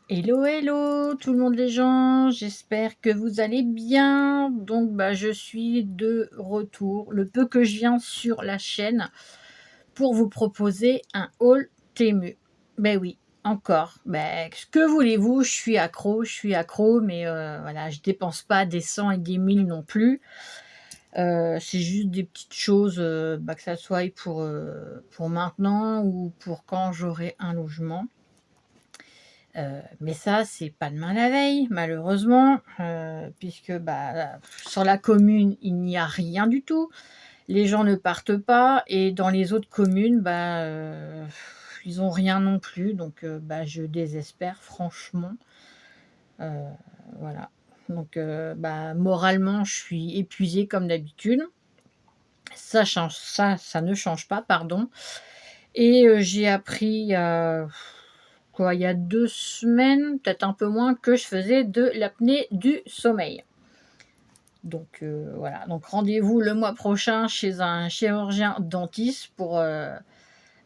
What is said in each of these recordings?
Hello, hello tout le monde les gens, j'espère que vous allez bien. Donc je suis de retour, le peu que je viens sur la chaîne pour vous proposer un haul Temu. Ben oui, encore. Que voulez-vous, je suis accro, mais voilà, je dépense pas des 100 et des 1000 non plus. C'est juste des petites choses, que ça soit pour maintenant ou pour quand j'aurai un logement. Mais ça, c'est pas demain la veille, malheureusement, puisque sur la commune, il n'y a rien du tout. Les gens ne partent pas et dans les autres communes, ils ont rien non plus. Donc, je désespère franchement. Heu, voilà. Donc, moralement, je suis épuisée comme d'habitude. Ça ne change pas, pardon. Et j'ai appris il y a 2 semaines, peut-être un peu moins, que je faisais de l'apnée du sommeil. Donc voilà, donc rendez-vous le mois prochain chez un chirurgien dentiste pour,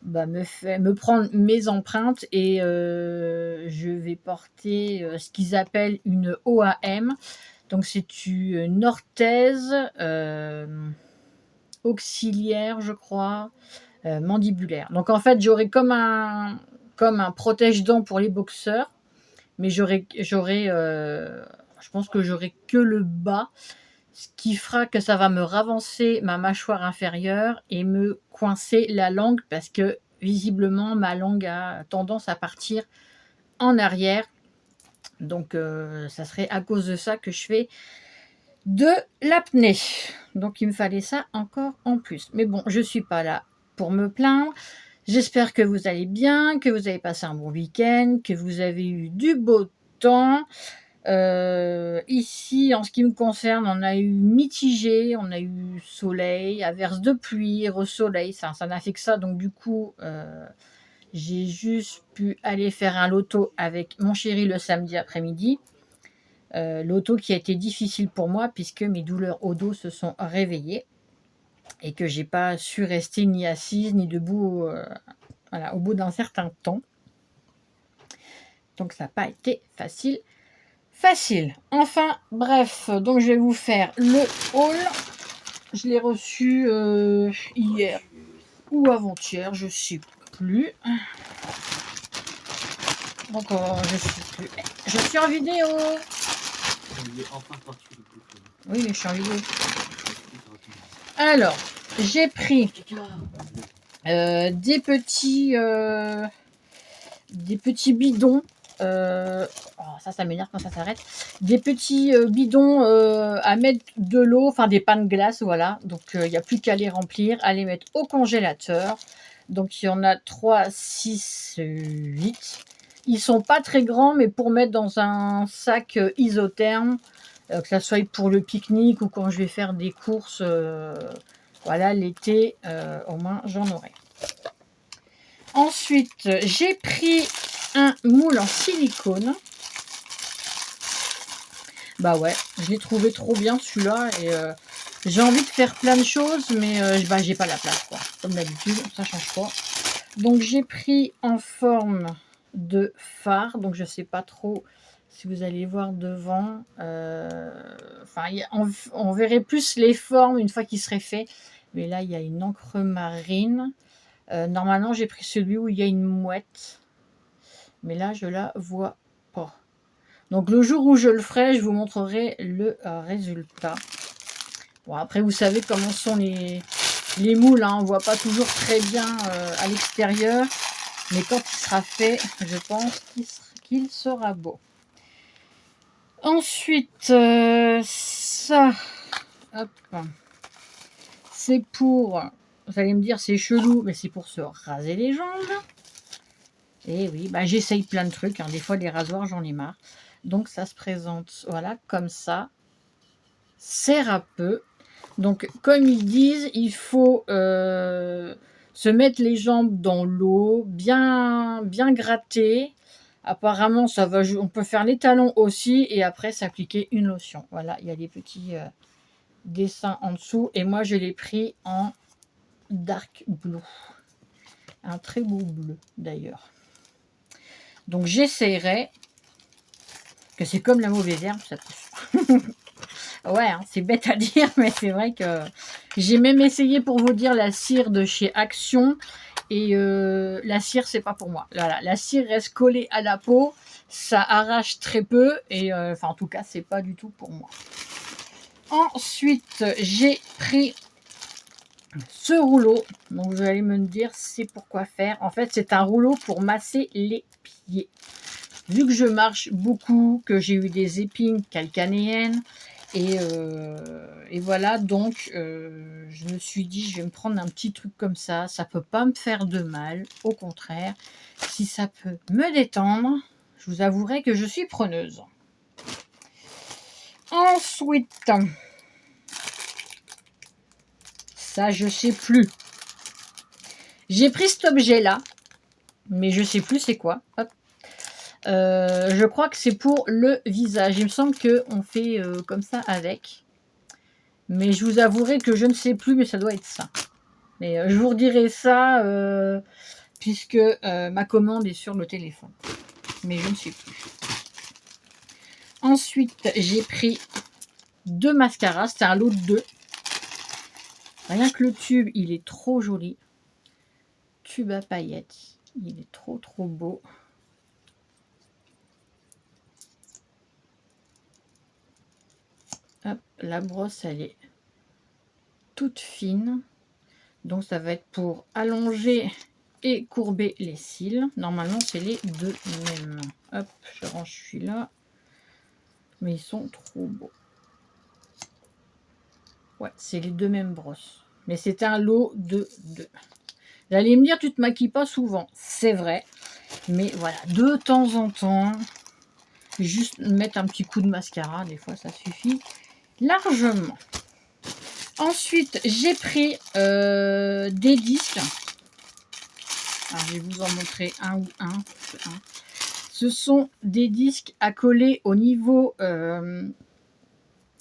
me prendre mes empreintes et je vais porter, ce qu'ils appellent une OAM. Donc c'est une orthèse, auxiliaire, je crois, mandibulaire. Donc en fait, j'aurai comme un protège-dents pour les boxeurs, mais je pense que j'aurai que le bas, ce qui fera que ça va me ravancer ma mâchoire inférieure et me coincer la langue parce que visiblement ma langue a tendance à partir en arrière. Donc ça serait à cause de ça que je fais de l'apnée. Donc il me fallait ça encore en plus. Mais bon, je suis pas là pour me plaindre. J'espère que vous allez bien, que vous avez passé un bon week-end, que vous avez eu du beau temps. Ici, en ce qui me concerne, on a eu mitigé, on a eu soleil, averse de pluie, re-soleil, ça n'a fait que ça. Donc du coup, j'ai juste pu aller faire un loto avec mon chéri le samedi après-midi. Loto qui a été difficile pour moi puisque mes douleurs au dos se sont réveillées et que j'ai pas su rester ni assise ni debout, voilà, au bout d'un certain temps. Donc ça n'a pas été facile. Enfin, bref, donc je vais vous faire le haul. Je l'ai reçu hier ou avant-hier, je sais plus. Donc je suis en vidéo. Oui, mais je suis en vidéo. Alors, j'ai pris des petits bidons. Ça m'énerve quand ça s'arrête. Des petits bidons à mettre de l'eau, enfin des pains de glace, voilà. Donc il n'y a plus qu'à les remplir, à les mettre au congélateur. Donc il y en a 3, 6, 8. Ils sont pas très grands, mais pour mettre dans un sac isotherme, que ça soit pour le pique-nique ou quand je vais faire des courses, voilà, l'été, au moins j'en aurai. Ensuite, j'ai pris un moule en silicone. Bah ouais, je l'ai trouvé trop bien celui-là et j'ai envie de faire plein de choses, mais j'ai pas la place, quoi. Comme d'habitude, ça change pas. Donc j'ai pris en forme de phare, donc je sais pas trop si vous allez voir devant. On verrait plus les formes une fois qu'il serait fait, mais là il y a une encre marine. Normalement j'ai pris celui où il y a une mouette, mais là je la vois pas. Donc le jour où je le ferai, je vous montrerai le résultat. Bon, après vous savez comment sont les moules, hein, on voit pas toujours très bien à l'extérieur, mais quand il sera fait, je pense qu'il sera beau. Ensuite, ça, hop, c'est pour, vous allez me dire c'est chelou, mais c'est pour se raser les jambes. Et oui, j'essaye plein de trucs, hein. Des fois les rasoirs j'en ai marre. Donc ça se présente, voilà, comme ça. Sert à peu. Donc comme ils disent, il faut se mettre les jambes dans l'eau, bien gratter. Apparemment, on peut faire les talons aussi et après s'appliquer une lotion. Voilà, il y a des petits dessins en dessous et moi je l'ai pris en dark blue. Un très beau bleu d'ailleurs. Donc j'essayerai. que c'est comme la mauvaise herbe, ça pousse. Ouais, hein, c'est bête à dire, mais c'est vrai que j'ai même essayé pour vous dire la cire de chez Action et la cire, c'est pas pour moi. Voilà, la cire reste collée à la peau, ça arrache très peu et enfin en tout cas, c'est pas du tout pour moi. Ensuite, j'ai pris ce rouleau. Donc vous allez me dire c'est pour quoi faire. En fait, c'est un rouleau pour masser les pieds. Vu que je marche beaucoup, que j'ai eu des épines calcanéennes, et voilà, donc je me suis dit, je vais me prendre un petit truc comme ça peut pas me faire de mal, au contraire, si ça peut me détendre, je vous avouerai que je suis preneuse. Ensuite, ça je sais plus. J'ai pris cet objet-là, mais je sais plus c'est quoi. Hop. Je crois que c'est pour le visage. Il me semble qu'on fait comme ça avec. Mais je vous avouerai que je ne sais plus, mais ça doit être ça. Mais je vous redirai ça puisque ma commande est sur le téléphone. Mais je ne sais plus. Ensuite, j'ai pris 2 mascaras. C'est un lot de 2. Rien que le tube, il est trop joli. Tube à paillettes. Il est trop beau. Hop, la brosse, elle est toute fine. Donc ça va être pour allonger et courber les cils. Normalement, c'est les 2 mêmes. Hop, je range celui-là. Mais ils sont trop beaux. Ouais, c'est les 2 mêmes brosses. Mais c'est un lot de 2. Vous allez me dire, tu te maquilles pas souvent. C'est vrai. Mais voilà, de temps en temps, juste mettre un petit coup de mascara. Des fois, ça suffit largement. Ensuite, j'ai pris des disques. Alors, je vais vous en montrer un ou un. Ce sont des disques à coller au niveau, à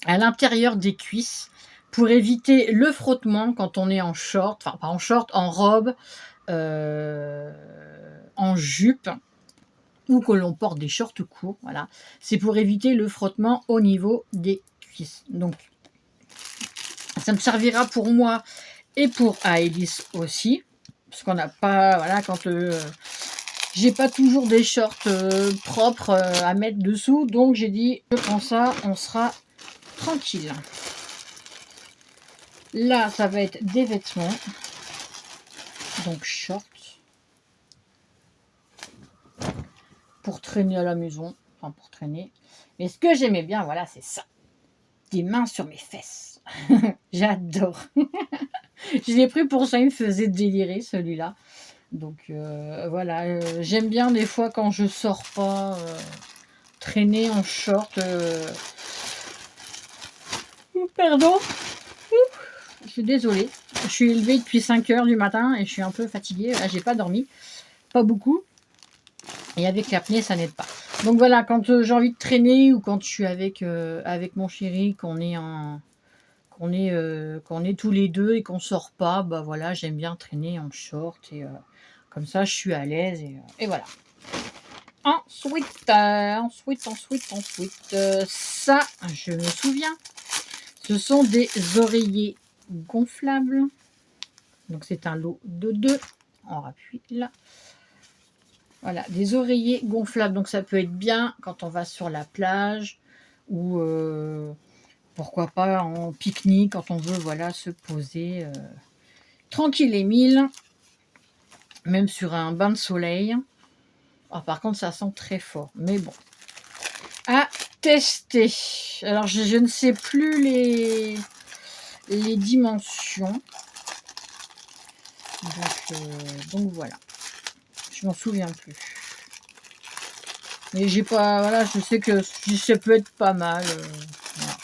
l'intérieur des cuisses pour éviter le frottement quand on est en short, enfin pas en short, en robe, en jupe ou que l'on porte des shorts courts. Voilà, c'est pour éviter le frottement au niveau des cuisses. Donc, ça me servira pour moi et pour Aélis aussi, parce qu'on n'a pas, voilà, quand j'ai pas toujours des shorts propres à mettre dessous, donc j'ai dit je prends ça, on sera tranquille. Là, ça va être des vêtements, donc shorts pour traîner à la maison, enfin pour traîner. Mais ce que j'aimais bien, voilà, c'est ça, des mains sur mes fesses. J'adore. Je l'ai pris pour ça, il me faisait délirer celui-là. Donc voilà, j'aime bien des fois quand je sors pas traîner en short. Pardon, je suis désolée. Je suis élevée depuis 5 heures du matin et je suis un peu fatiguée. Là, j'ai pas dormi, pas beaucoup. Et avec l'apnée, ça n'aide pas. Donc voilà, quand j'ai envie de traîner ou quand je suis avec mon chéri, qu'on est tous les deux et qu'on sort pas, bah voilà, j'aime bien traîner en short et comme ça, je suis à l'aise et voilà. Ensuite, ça, je me souviens, ce sont des oreillers gonflables. Donc c'est un lot de 2. On appuie là. Voilà, des oreillers gonflables. Donc ça peut être bien quand on va sur la plage ou pourquoi pas en pique-nique quand on veut, voilà, se poser tranquille et mille, même sur un bain de soleil. Ah, par contre, ça sent très fort, mais bon. À tester. Alors, je ne sais plus les dimensions. Donc voilà. Je m'en souviens plus. Mais j'ai pas. Voilà, je sais que ça peut être pas mal. Voilà.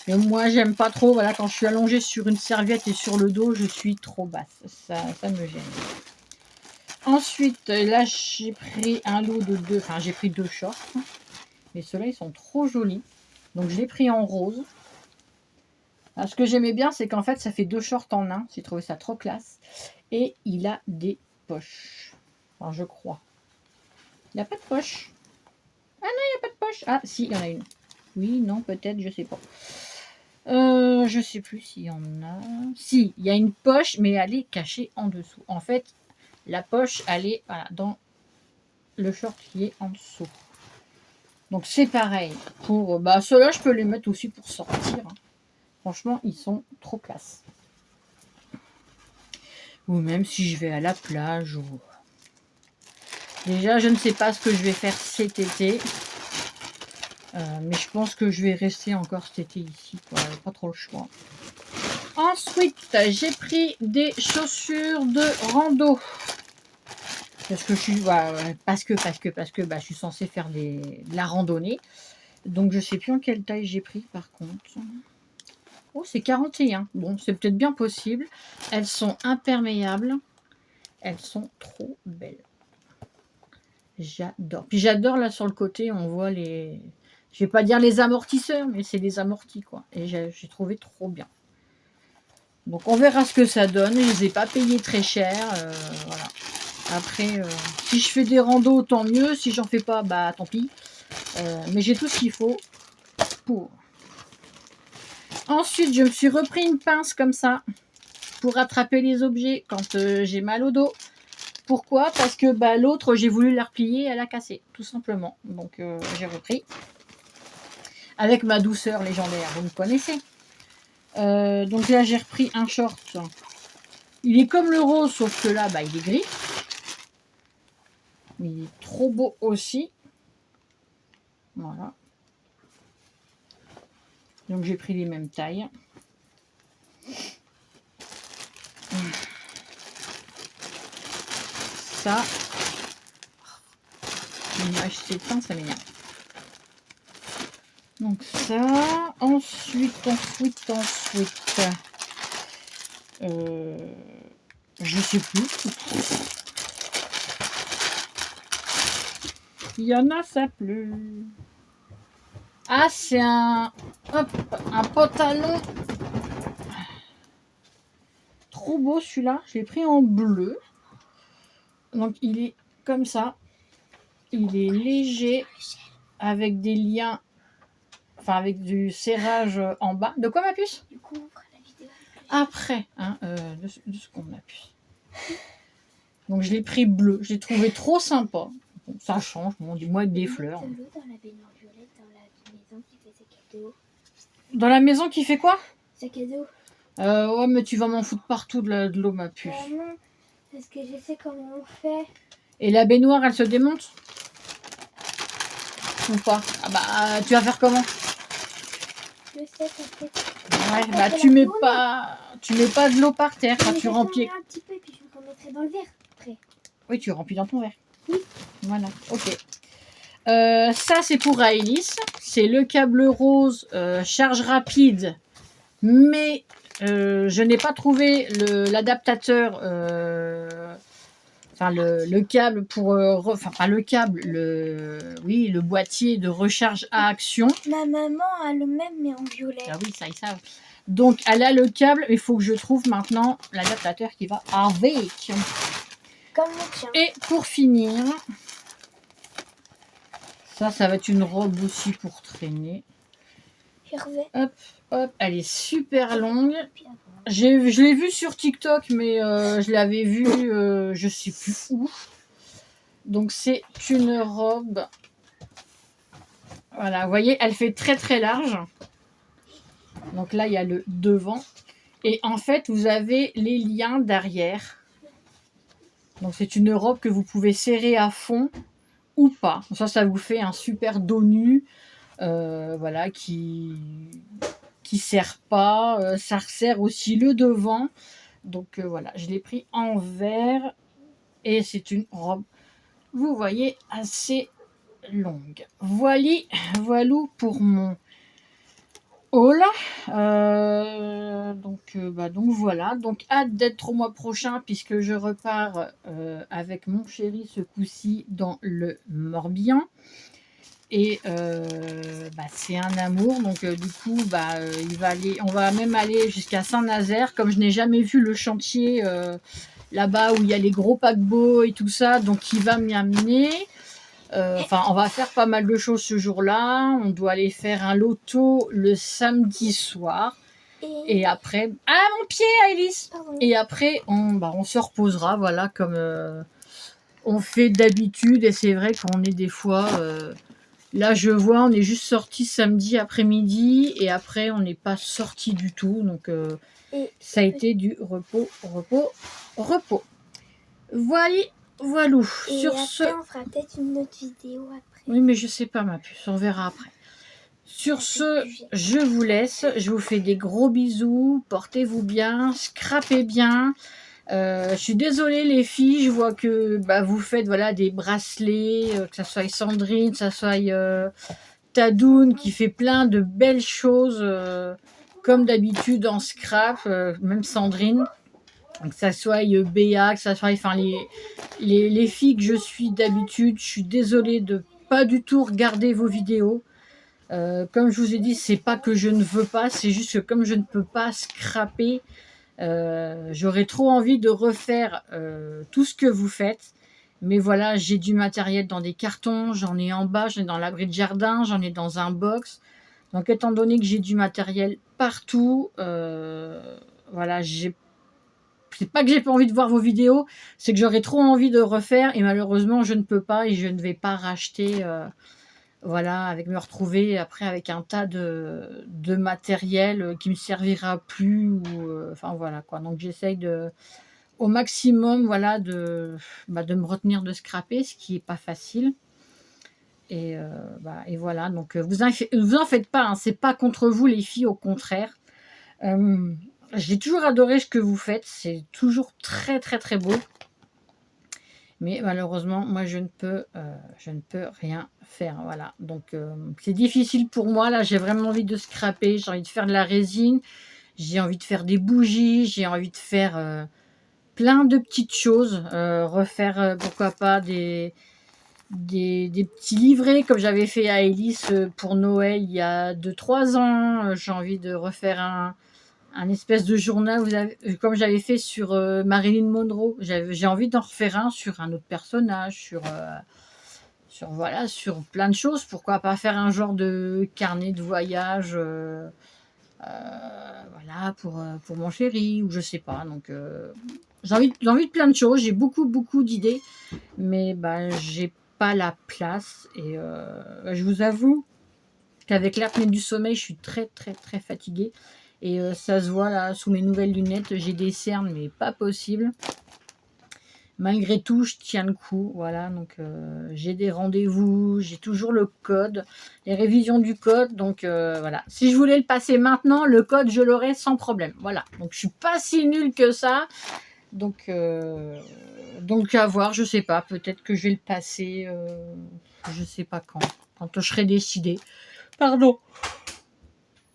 Mais moi, j'aime pas trop. Voilà, quand je suis allongée sur une serviette et sur le dos, je suis trop basse. Ça me gêne. Ensuite, là, j'ai pris un lot de 2. Enfin, j'ai pris 2 shorts. Mais ceux-là, ils sont trop jolis. Donc, je l'ai pris en rose. Alors, ce que j'aimais bien, c'est qu'en fait, ça fait 2 shorts en un. J'ai trouvé ça trop classe. Et il a des poches. Enfin, je crois. Il n'y a pas de poche. Ah non, il n'y a pas de poche. poche? Ah, si, il y en a une. Oui, non, peut-être, je sais pas. Je sais plus s'il y en a. Si, il y a une poche, mais elle est cachée en dessous. En fait, la poche, elle est voilà, dans le short qui est en dessous. Donc c'est pareil. Pour ceux-là, je peux les mettre aussi pour sortir. Hein. Franchement, ils sont trop classe. Ou même si je vais à la plage. Ou... Déjà, je ne sais pas ce que je vais faire cet été. Mais je pense que je vais rester encore cet été ici. Quoi. Pas trop le choix. Ensuite, j'ai pris des chaussures de rando. Parce que je suis, parce que je suis censée faire de la randonnée. Donc je sais plus en quelle taille j'ai pris par contre. Oh, c'est 41. Bon, c'est peut-être bien possible. Elles sont imperméables. Elles sont trop belles. J'adore. Puis j'adore là sur le côté, on voit les... Je vais pas dire les amortisseurs, mais c'est les amortis quoi. Et j'ai trouvé trop bien. Donc on verra ce que ça donne. Je les ai pas payés très cher. Voilà. Après, si je fais des randos, tant mieux. Si j'en fais pas, bah tant pis. Mais j'ai tout ce qu'il faut pour. Ensuite, je me suis repris une pince comme ça pour attraper les objets quand j'ai mal au dos. Pourquoi? Parce que l'autre, j'ai voulu la replier, elle a cassé, tout simplement. Donc j'ai repris. Avec ma douceur légendaire, vous me connaissez. Donc là, j'ai repris un short. Il est comme le rose, sauf que là, il est gris. Mais il est trop beau aussi. Voilà. Donc j'ai pris les mêmes tailles. Ça. L'image s'éteint, ça m'énerve. Donc ça. Ensuite. Je sais plus. Il y en a, ça pleut. Ah, c'est un pantalon. Trop beau celui-là. Je l'ai pris en bleu. Donc il est comme ça. Il est léger. Avec des liens. Enfin, avec du serrage en bas. De quoi ma puce? Du coup, on fera la vidéo après. De ce qu'on a pu. Donc je l'ai pris bleu. Je l'ai trouvé trop sympa. Bon, ça change. Bon, dis-moi avec des fleurs. Dans la baignoire violette, dans la maison qui fait sac à dos. Dans la maison qui fait quoi? Sac à dos. Ouais, mais tu vas m'en foutre partout de l'eau, ma puce. Non, parce que je sais comment on fait. Et la baignoire, elle se démonte? Ou pas? Ah tu vas faire comment? Je sais, t'inquiète. Ouais, tu mets pas de l'eau par terre quand tu remplis. Un petit peu et puis je me remettrai dans le verre après. Oui, tu remplis dans ton verre. Oui. Voilà, ok. Ça, c'est pour Aélis. C'est le câble rose charge rapide. Mais je n'ai pas trouvé l'adaptateur, le câble pour, pas le câble, le boîtier de recharge à action. Ma maman a le même mais en violet. Ah oui, ça ils savent. Donc elle a le câble, il faut que je trouve maintenant l'adaptateur qui va avec. Comme le tien. Et pour finir, ça va être une robe aussi pour traîner. Hop, elle est super longue. Je l'ai vue sur TikTok, mais je l'avais vue, je sais plus où. Donc c'est une robe. Voilà, vous voyez, elle fait très très large. Donc là, il y a le devant. Et en fait, vous avez les liens derrière. Donc c'est une robe que vous pouvez serrer à fond ou pas. Ça vous fait un super dos nu. Voilà, qui serre pas. Ça resserre aussi le devant. Donc voilà, je l'ai pris en vert. Et c'est une robe, vous voyez, assez longue. Voilà pour mon haul. Donc voilà. Donc hâte d'être au mois prochain puisque je repars avec mon chéri ce coup-ci dans le Morbihan. Et c'est un amour. Donc du coup, on va même aller jusqu'à Saint-Nazaire. Comme je n'ai jamais vu le chantier là-bas où il y a les gros paquebots et tout ça, donc il va m'y amener. Enfin, on va faire pas mal de choses ce jour-là. On doit aller faire un loto le samedi soir. Et après... Ah, mon pied, Alice! Pardon. Et après, on se reposera, voilà, comme on fait d'habitude. Et c'est vrai qu'on est des fois... là, je vois, on est juste sorti samedi après-midi. Et après, on n'est pas sorti du tout. Donc, ça a été du repos, repos, repos. Voilà. Voilou. Et Sur après, ce... on fera peut-être une autre vidéo après. Oui, mais je sais pas, ma puce. On verra après. Sur ce, je vous laisse. Je vous fais des gros bisous. Portez-vous bien. Scrapez bien. Je suis désolée, les filles. Je vois que vous faites voilà, des bracelets, que ça soit Sandrine, que ça soit Tadoun, qui fait plein de belles choses, comme d'habitude en scrap. Même Sandrine. Que ça soit Béa, que ça soit enfin, les filles que je suis d'habitude. Je suis désolée de pas du tout regarder vos vidéos. Comme je vous ai dit, c'est pas que je ne veux pas, c'est juste que comme je ne peux pas scraper, j'aurais trop envie de refaire tout ce que vous faites. Mais voilà, j'ai du matériel dans des cartons, j'en ai en bas, j'en ai dans l'abri de jardin, j'en ai dans un box. Donc étant donné que j'ai du matériel partout, voilà, c'est pas que j'ai pas envie de voir vos vidéos, c'est que j'aurais trop envie de refaire et malheureusement je ne peux pas et je ne vais pas racheter... voilà, avec me retrouver après avec un tas de matériel qui me servira plus ou enfin voilà quoi. Donc j'essaye au maximum voilà de me retenir de scraper, ce qui est pas facile. Et voilà, donc vous en faites pas, hein, c'est pas contre vous les filles, au contraire. J'ai toujours adoré ce que vous faites, c'est toujours très très très beau. Mais malheureusement, moi, je ne peux rien faire. Voilà. Donc, c'est difficile pour moi. Là, j'ai vraiment envie de scraper. J'ai envie de faire de la résine. J'ai envie de faire des bougies. J'ai envie de faire plein de petites choses. Refaire, pourquoi pas, des petits livrets comme j'avais fait à Elise pour Noël il y a 2-3 ans. J'ai envie de refaire un espèce de journal, comme j'avais fait sur Marilyn Monroe. J'ai envie d'en refaire un sur un autre personnage, sur plein de choses. Pourquoi pas faire un genre de carnet de voyage, voilà, pour mon chéri, ou je sais pas. Donc, j'ai envie de plein de choses. J'ai beaucoup, beaucoup d'idées, mais j'ai pas la place. Et je vous avoue qu'avec l'apnée du sommeil, je suis très, très, très fatiguée. Et ça se voit là sous mes nouvelles lunettes, j'ai des cernes mais pas possible. Malgré tout, je tiens le coup. Voilà, donc j'ai des rendez-vous, j'ai toujours le code, les révisions du code. Donc voilà, si je voulais le passer maintenant, le code je l'aurais sans problème. Voilà, donc je suis pas si nulle que ça. Donc à voir, je sais pas, peut-être que je vais le passer, je sais pas quand je serai décidée. Pardon.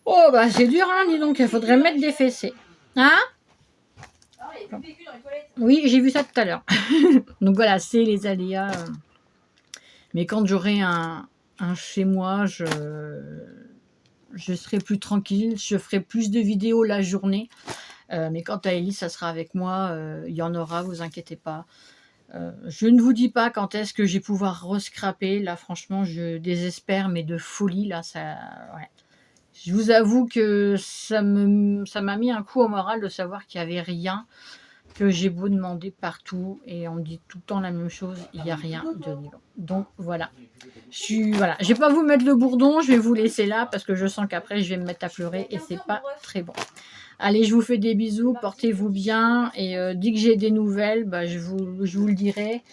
Oh, c'est dur, hein, dis donc, il faudrait mettre des fessées. Hein? Oui, j'ai vu ça tout à l'heure. Donc voilà, c'est les aléas. Mais quand j'aurai un chez moi, je serai plus tranquille, je ferai plus de vidéos la journée. Mais quant à Ellie, ça sera avec moi, il y en aura, vous inquiétez pas. Je ne vous dis pas quand est-ce que je vais pouvoir rescraper. Là, franchement, je désespère, mais de folie, là, ça... Ouais. Je vous avoue que ça m'a mis un coup au moral de savoir qu'il n'y avait rien, que j'ai beau demander partout et on me dit tout le temps la même chose, il n'y a rien de libre. Donc voilà. Voilà. Je ne vais pas vous mettre le bourdon, je vais vous laisser là parce que je sens qu'après je vais me mettre à pleurer et c'est pas très bon. Allez, je vous fais des bisous, portez-vous bien et dès que j'ai des nouvelles, je vous le dirai.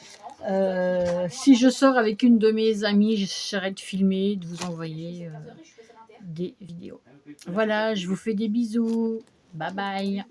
Si je sors avec une de mes amies, j'essaierai de filmer, de vous envoyer des vidéos. Voilà, je vous fais des bisous. Bye bye.